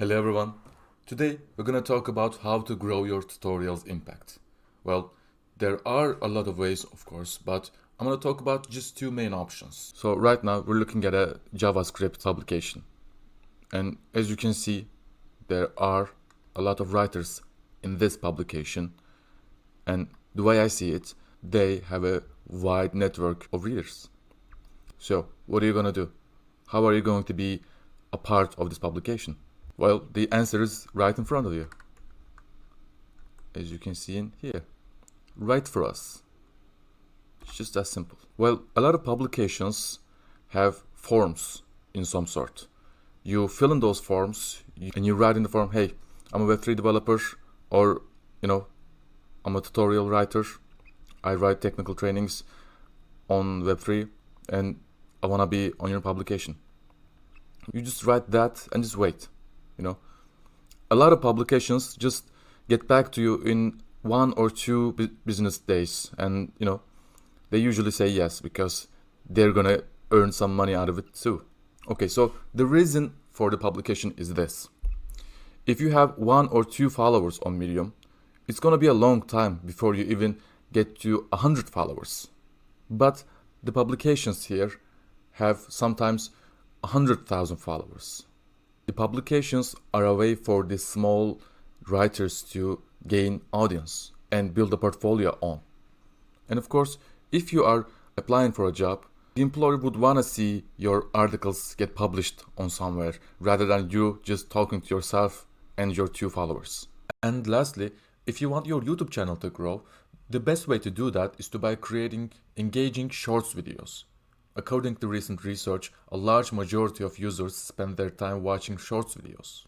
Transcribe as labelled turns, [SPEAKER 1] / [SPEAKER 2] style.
[SPEAKER 1] Hello everyone. Today we're going to talk about how to grow your tutorials impact. Well, there are a lot of ways, of course, but I'm going to talk about just two main options. So right now we're looking at a JavaScript publication. And as you can see, there are a lot of writers in this publication. And the way I see it, they have a wide network of readers. So what are you going to do? How are you going to be a part of this publication? Well, the answer is right in front of you. As you can see in here. Write for us. It's just that simple. Well, a lot of publications have forms in some sort. You fill in those forms and you write in the form, hey, I'm a Web3 developer, or, I'm a tutorial writer. I write technical trainings on Web3 and I want to be on your publication. You just write that and just wait. A lot of publications just get back to you in 1 or 2 business days, and they usually say yes because they're gonna earn some money out of it too. Okay, so the reason for the publication is this: if you have 1 or 2 followers on Medium, it's gonna be a long time before you even get to 100 followers. But the publications here have sometimes 100,000 followers. The publications are a way for the small writers to gain audience and build a portfolio on. And of course, if you are applying for a job, the employer would want to see your articles get published on somewhere rather than you just talking to yourself and your 2 followers. And lastly, if you want your YouTube channel to grow, the best way to do that is by creating engaging shorts videos. According to recent research, a large majority of users spend their time watching shorts videos.